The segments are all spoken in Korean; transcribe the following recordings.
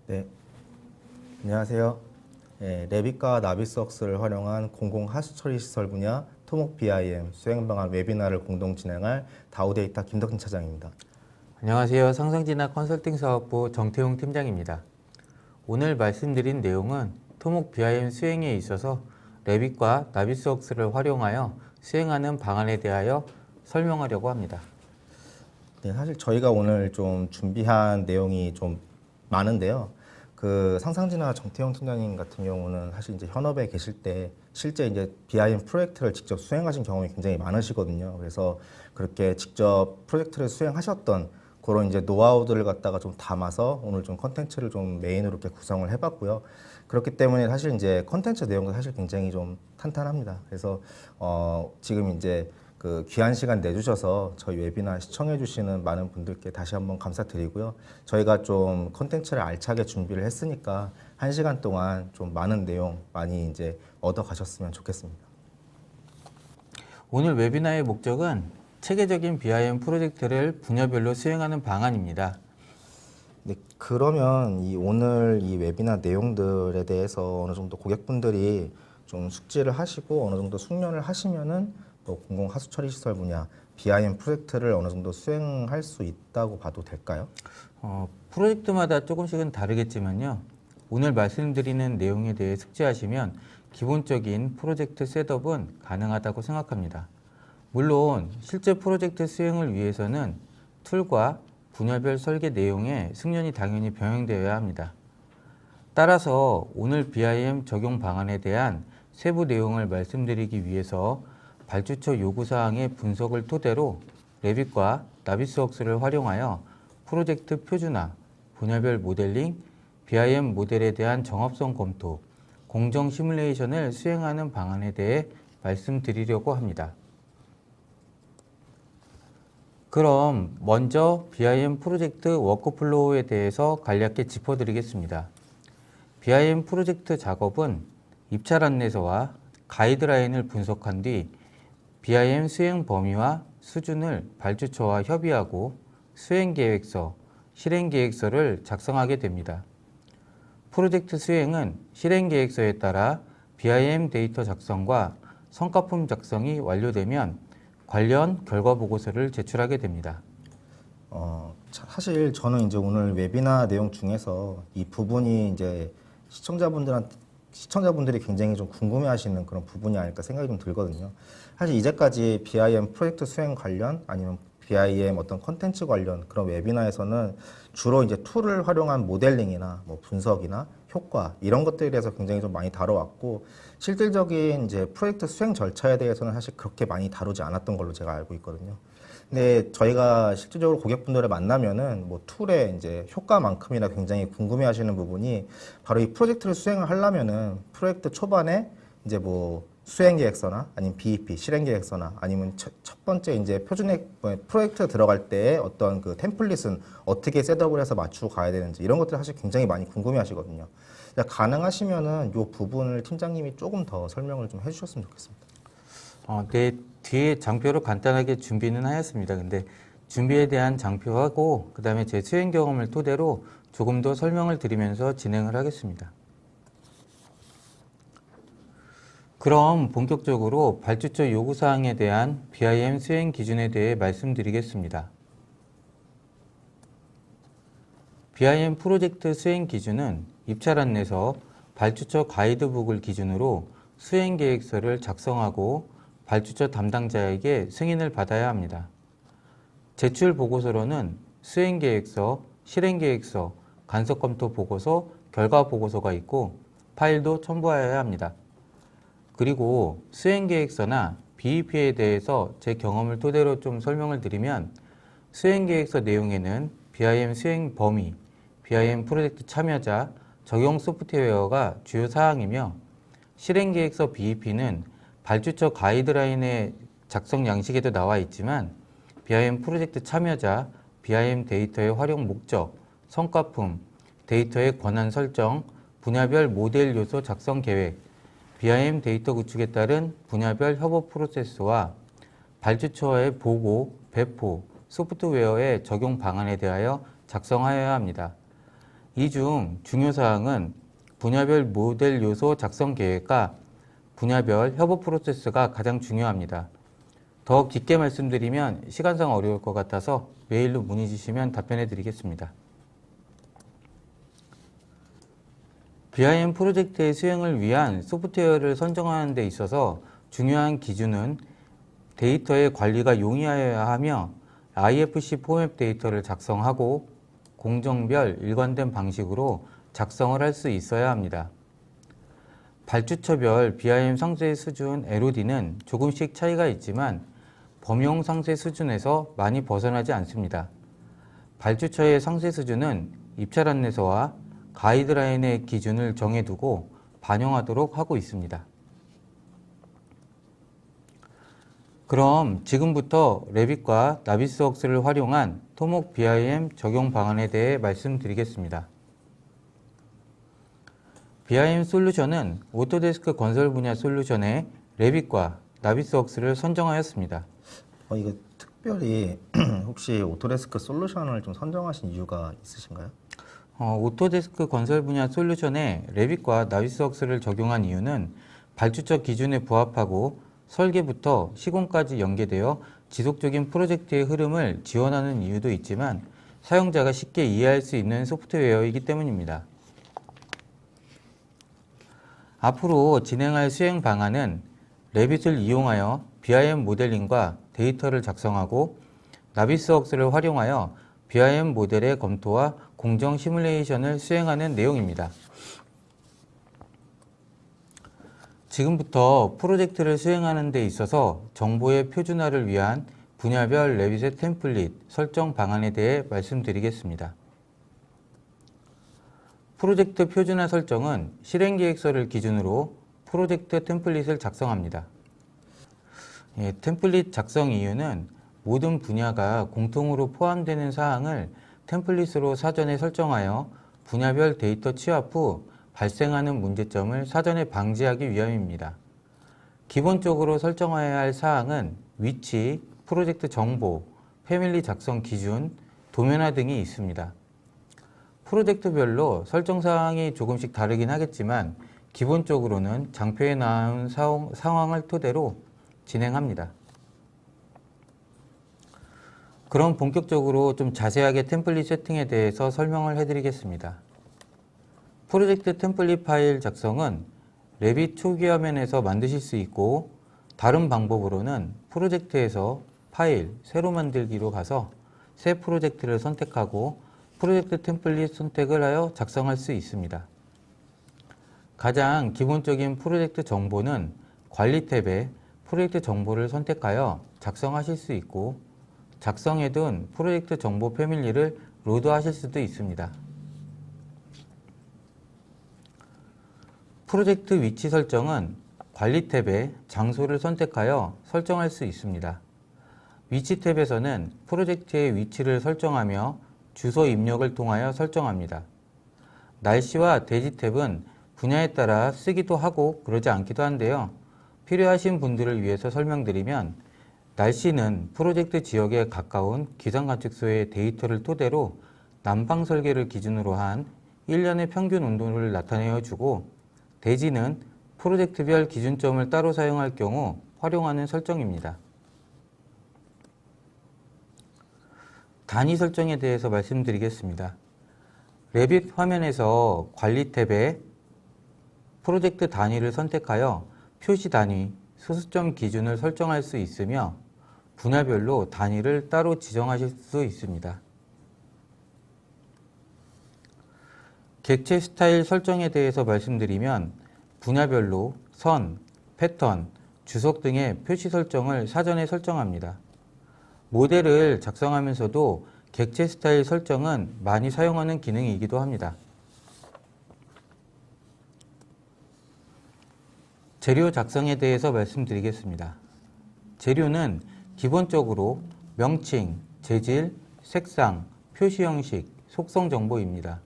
네, 안녕하세요. 네, 레빗과 나비스웍스를 활용한 공공 하수 처리 시설 분야 토목 BIM 수행 방안 웨비나를 공동 진행할 다우데이터 김덕진 차장입니다. 안녕하세요. 상상진학 컨설팅 사업부 정태용 팀장입니다. 오늘 말씀드린 내용은 토목 BIM 수행에 있어서 레빗과 나비스웍스를 활용하여 수행하는 방안에 대하여 설명하려고 합니다. 네, 사실 저희가 오늘 좀 준비한 내용이 좀 많은데요. 상상진학 정태용 팀장님 같은 경우는 사실 이제 현업에 계실 때 실제 이제 BIM 프로젝트를 직접 수행하신 경험이 굉장히 많으시거든요. 그래서 그렇게 직접 프로젝트를 수행하셨던 그런 이제 노하우들을 갖다가 좀 담아서 오늘 좀 컨텐츠를 좀 메인으로 이렇게 구성을 해봤고요. 그렇기 때문에 사실 이제 컨텐츠 내용도 사실 굉장히 좀 탄탄합니다. 그래서 지금 이제 그 귀한 시간 내주셔서 저희 웨비나 시청해주시는 많은 분들께 다시 한번 감사드리고요. 저희가 좀 컨텐츠를 알차게 준비를 했으니까 1시간 동안 좀 많은 내용 많이 이제 얻어가셨으면 좋겠습니다. 오늘 웨비나의 목적은 체계적인 BIM 프로젝트를 분야별로 수행하는 방안입니다. 네, 그러면 오늘 이 웨비나 내용들에 대해서 어느 정도 고객분들이 좀 숙지를 하시고 어느 정도 숙련을 하시면은 공공 하수 처리 시설 분야 BIM 프로젝트를 어느 정도 수행할 수 있다고 봐도 될까요? 프로젝트마다 조금씩은 다르겠지만요. 오늘 말씀드리는 내용에 대해 숙지하시면 기본적인 프로젝트 셋업은 가능하다고 생각합니다. 물론 실제 프로젝트 수행을 위해서는 툴과 분야별 설계 내용의 숙련이 당연히 병행되어야 합니다. 따라서 오늘 BIM 적용 방안에 대한 세부 내용을 말씀드리기 위해서 발주처 요구사항의 분석을 토대로 레빗과 나비스웍스를 활용하여 프로젝트 표준화, 분야별 모델링, BIM 모델에 대한 정합성 검토, 공정 시뮬레이션을 수행하는 방안에 대해 말씀드리려고 합니다. 그럼 먼저 BIM 프로젝트 워크플로우에 대해서 간략히 짚어드리겠습니다. BIM 프로젝트 작업은 입찰 안내서와 가이드라인을 분석한 뒤 BIM 수행 범위와 수준을 발주처와 협의하고 수행계획서, 실행계획서를 작성하게 됩니다. 프로젝트 수행은 실행계획서에 따라 BIM 데이터 작성과 성과품 작성이 완료되면 관련 결과보고서를 제출하게 됩니다. 사실 저는 이제 오늘 웨비나 내용 중에서 이 부분이 이제 시청자분들이 굉장히 좀 궁금해하시는 그런 부분이 아닐까 생각이 좀 들거든요. 사실 이제까지 BIM 프로젝트 수행 관련 아니면 BIM 어떤 컨텐츠 관련 그런 웨비나에서는 주로 이제 툴을 활용한 모델링이나 뭐 분석이나 효과 이런 것들에 대해서 굉장히 좀 많이 다뤄왔고 실질적인 이제 프로젝트 수행 절차에 대해서는 사실 그렇게 많이 다루지 않았던 걸로 제가 알고 있거든요. 근데 저희가 실질적으로 고객분들을 만나면은 뭐 툴의 이제 효과만큼이나 굉장히 궁금해하시는 부분이 바로 이 프로젝트를 수행을 하려면은 프로젝트 초반에 이제 뭐 수행계획서나 아니면 BEP 실행계획서나 아니면 첫 번째 이제 프로젝트 들어갈 때 어떤 그 템플릿은 어떻게 셋업을 해서 맞추고 가야 되는지 이런 것들 사실 굉장히 많이 궁금해하시거든요. 가능하시면은 이 부분을 팀장님이 조금 더 설명을 좀 해주셨으면 좋겠습니다. 네, 뒤에 장표로 간단하게 준비는 하였습니다. 근데 준비에 대한 장표하고 그 다음에 제 수행 경험을 토대로 조금 더 설명을 드리면서 진행을 하겠습니다. 그럼 본격적으로 발주처 요구사항에 대한 BIM 수행 기준에 대해 말씀드리겠습니다. BIM 프로젝트 수행 기준은 입찰 안내서, 발주처 가이드북을 기준으로 수행계획서를 작성하고 발주처 담당자에게 승인을 받아야 합니다. 제출 보고서로는 수행계획서, 실행계획서, 간섭검토 보고서, 결과보고서가 있고 파일도 첨부하여야 합니다. 그리고 수행계획서나 BEP에 대해서 제 경험을 토대로 좀 설명을 드리면 수행계획서 내용에는 BIM 수행 범위, BIM 프로젝트 참여자, 적용 소프트웨어가 주요 사항이며 실행계획서 BEP는 발주처 가이드라인의 작성 양식에도 나와 있지만 BIM 프로젝트 참여자, BIM 데이터의 활용 목적, 성과품, 데이터의 권한 설정, 분야별 모델 요소 작성 계획, BIM 데이터 구축에 따른 분야별 협업 프로세스와 발주처의 보고, 배포, 소프트웨어의 적용 방안에 대하여 작성하여야 합니다. 이 중 중요사항은 분야별 모델 요소 작성 계획과 분야별 협업 프로세스가 가장 중요합니다. 더 깊게 말씀드리면 시간상 어려울 것 같아서 메일로 문의 주시면 답변해 드리겠습니다. BIM 프로젝트의 수행을 위한 소프트웨어를 선정하는 데 있어서 중요한 기준은 데이터의 관리가 용이하여야 하며 IFC 포맷 데이터를 작성하고 공정별 일관된 방식으로 작성을 할 수 있어야 합니다. 발주처별 BIM 상세 수준 LOD는 조금씩 차이가 있지만 범용 상세 수준에서 많이 벗어나지 않습니다. 발주처의 상세 수준은 입찰 안내서와 가이드라인의 기준을 정해두고 반영하도록 하고 있습니다. 그럼 지금부터 레빗과 나비스웍스를 활용한 토목 BIM 적용 방안에 대해 말씀드리겠습니다. BIM 솔루션은 오토데스크 건설 분야 솔루션에 레빗과 나비스웍스를 선정하였습니다. 이거 특별히 혹시 오토데스크 솔루션을 좀 선정하신 이유가 있으신가요? 오토데스크 건설 분야 솔루션에 레빗과 나비스웍스를 적용한 이유는 발주처 기준에 부합하고 설계부터 시공까지 연계되어 지속적인 프로젝트의 흐름을 지원하는 이유도 있지만 사용자가 쉽게 이해할 수 있는 소프트웨어이기 때문입니다. 앞으로 진행할 수행 방안은 레빗을 이용하여 BIM 모델링과 데이터를 작성하고 나비스웍스를 활용하여 BIM 모델의 검토와 공정 시뮬레이션을 수행하는 내용입니다. 지금부터 프로젝트를 수행하는 데 있어서 정보의 표준화를 위한 분야별 레빗의 템플릿 설정 방안에 대해 말씀드리겠습니다. 프로젝트 표준화 설정은 실행계획서를 기준으로 프로젝트 템플릿을 작성합니다. 템플릿 작성 이유는 모든 분야가 공통으로 포함되는 사항을 템플릿으로 사전에 설정하여 분야별 데이터 취합 후 발생하는 문제점을 사전에 방지하기 위함입니다. 기본적으로 설정해야 할 사항은 위치, 프로젝트 정보, 패밀리 작성 기준, 도면화 등이 있습니다. 프로젝트별로 설정 사항이 조금씩 다르긴 하겠지만 기본적으로는 장표에 나온 상황을 토대로 진행합니다. 그럼 본격적으로 좀 자세하게 템플릿 세팅에 대해서 설명을 해드리겠습니다. 프로젝트 템플릿 파일 작성은 레빗 초기 화면에서 만드실 수 있고 다른 방법으로는 프로젝트에서 파일, 새로 만들기로 가서 새 프로젝트를 선택하고 프로젝트 템플릿 선택을 하여 작성할 수 있습니다. 가장 기본적인 프로젝트 정보는 관리 탭에 프로젝트 정보를 선택하여 작성하실 수 있고 작성해둔 프로젝트 정보 패밀리를 로드하실 수도 있습니다. 프로젝트 위치 설정은 관리 탭에 장소를 선택하여 설정할 수 있습니다. 위치 탭에서는 프로젝트의 위치를 설정하며 주소 입력을 통하여 설정합니다. 날씨와 대지 탭은 분야에 따라 쓰기도 하고 그러지 않기도 한데요. 필요하신 분들을 위해서 설명드리면 날씨는 프로젝트 지역에 가까운 기상관측소의 데이터를 토대로 난방 설계를 기준으로 한 1년의 평균 온도를 나타내어 주고 대지는 프로젝트별 기준점을 따로 사용할 경우 활용하는 설정입니다. 단위 설정에 대해서 말씀드리겠습니다. 레빗 화면에서 관리 탭에 프로젝트 단위를 선택하여 표시 단위, 소수점 기준을 설정할 수 있으며 분야별로 단위를 따로 지정하실 수 있습니다. 객체 스타일 설정에 대해서 말씀드리면 분야별로 선, 패턴, 주석 등의 표시 설정을 사전에 설정합니다. 모델을 작성하면서도 객체 스타일 설정은 많이 사용하는 기능이기도 합니다. 재료 작성에 대해서 말씀드리겠습니다. 재료는 기본적으로 명칭, 재질, 색상, 표시 형식, 속성 정보입니다.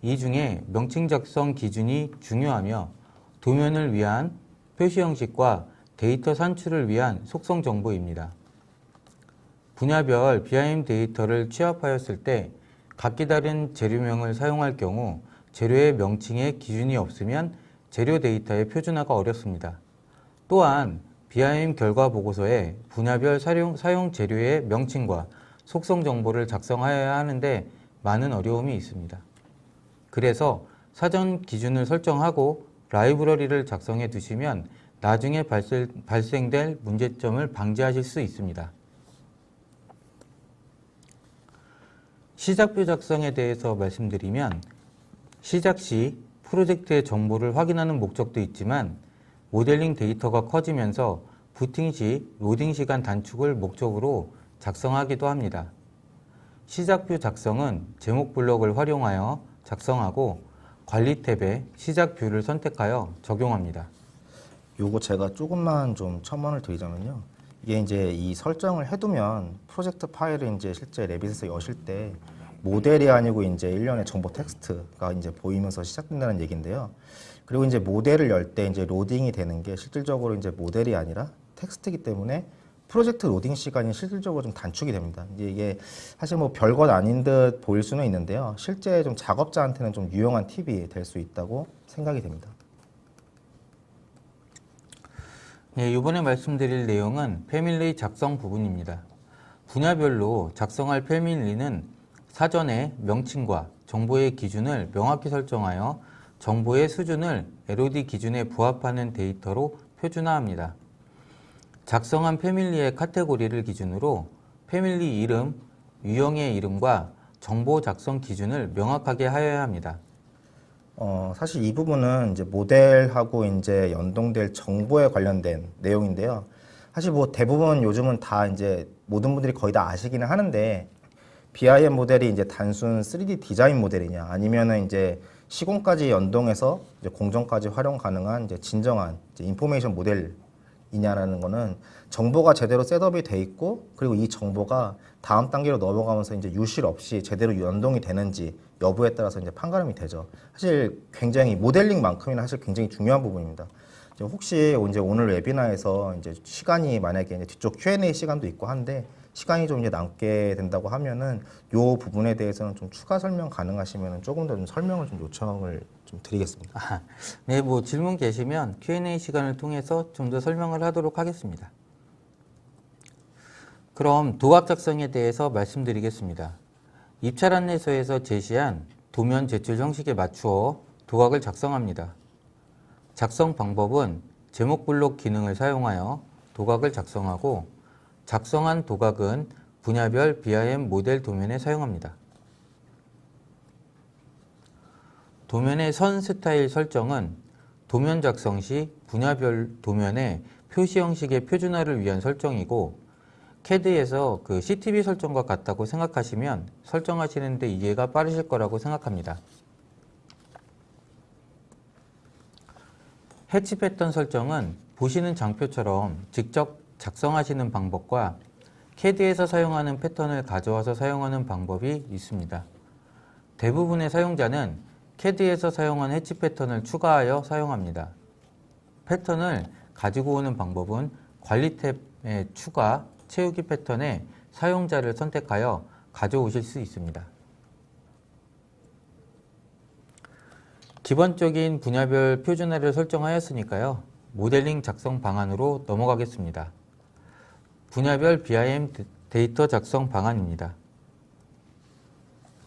이 중에 명칭 작성 기준이 중요하며 도면을 위한 표시 형식과 데이터 산출을 위한 속성 정보입니다. 분야별 BIM 데이터를 취합하였을 때 각기 다른 재료명을 사용할 경우 재료의 명칭에 기준이 없으면 재료 데이터의 표준화가 어렵습니다. 또한 BIM 결과 보고서에 분야별 사용 재료의 명칭과 속성 정보를 작성하여야 하는데 많은 어려움이 있습니다. 그래서 사전 기준을 설정하고 라이브러리를 작성해 두시면 나중에 발생될 문제점을 방지하실 수 있습니다. 시작표 작성에 대해서 말씀드리면 시작 시 프로젝트의 정보를 확인하는 목적도 있지만 모델링 데이터가 커지면서 부팅 시 로딩 시간 단축을 목적으로 작성하기도 합니다. 시작표 작성은 제목 블럭을 활용하여 작성하고 관리 탭에 시작뷰를 선택하여 적용합니다. 요거 제가 조금만 좀 첨언을 드리자면요. 이게 이제 이 설정을 해두면 프로젝트 파일을 이제 실제 레빗에서 여실 때 모델이 아니고 이제 일련의 정보 텍스트가 이제 보이면서 시작된다는 얘기인데요. 그리고 이제 모델을 열 때 이제 로딩이 되는 게 실질적으로 이제 모델이 아니라 텍스트이기 때문에 프로젝트 로딩 시간이 실질적으로 좀 단축이 됩니다. 이제 이게 사실 뭐 별것 아닌 듯 보일 수는 있는데요. 실제 좀 작업자한테는 좀 유용한 팁이 될 수 있다고 생각이 됩니다. 네, 이번에 말씀드릴 내용은 패밀리 작성 부분입니다. 분야별로 작성할 패밀리는 사전에 명칭과 정보의 기준을 명확히 설정하여 정보의 수준을 LOD 기준에 부합하는 데이터로 표준화합니다. 작성한 패밀리의 카테고리를 기준으로 패밀리 이름, 유형의 이름과 정보 작성 기준을 명확하게 하여야 합니다. 사실 이 부분은 이제 모델하고 이제 연동될 정보에 관련된 내용인데요. 사실 뭐 대부분 요즘은 다 이제 모든 분들이 거의 다 아시기는 하는데 BIM 모델이 이제 단순 3D 디자인 모델이냐 아니면은 이제 시공까지 연동해서 이제 공정까지 활용 가능한 이제 진정한 이제 인포메이션 모델이냐라는 거는 정보가 제대로 셋업이 돼 있고 그리고 이 정보가 다음 단계로 넘어가면서 이제 유실 없이 제대로 연동이 되는지 여부에 따라서 이제 판가름이 되죠. 사실 굉장히 모델링만큼이나 사실 굉장히 중요한 부분입니다. 이제 혹시 이제 오늘 웨비나에서 이제 시간이 만약에 이제 뒤쪽 Q&A 시간도 있고 한데 시간이 좀 이제 남게 된다고 하면은 요 부분에 대해서는 좀 추가 설명 가능하시면은 조금 더 좀 설명을 좀 요청을 좀 드리겠습니다. 네, 뭐 질문 계시면 Q&A 시간을 통해서 좀 더 설명을 하도록 하겠습니다. 그럼 도각 작성에 대해서 말씀드리겠습니다. 입찰 안내서에서 제시한 도면 제출 형식에 맞추어 도각을 작성합니다. 작성 방법은 제목 블록 기능을 사용하여 도각을 작성하고 작성한 도각은 분야별 BIM 모델 도면에 사용합니다. 도면의 선 스타일 설정은 도면 작성 시 분야별 도면의 표시 형식의 표준화를 위한 설정이고 CAD에서 그 CTB 설정과 같다고 생각하시면 설정하시는데 이해가 빠르실 거라고 생각합니다. 해치 패턴 설정은 보시는 장표처럼 직접 작성하시는 방법과 CAD에서 사용하는 패턴을 가져와서 사용하는 방법이 있습니다. 대부분의 사용자는 CAD에서 사용한 해치 패턴을 추가하여 사용합니다. 패턴을 가지고 오는 방법은 관리 탭의 추가, 채우기 패턴에 사용자를 선택하여 가져오실 수 있습니다. 기본적인 분야별 표준화를 설정하였으니까요. 모델링 작성 방안으로 넘어가겠습니다. 분야별 BIM 데이터 작성 방안입니다.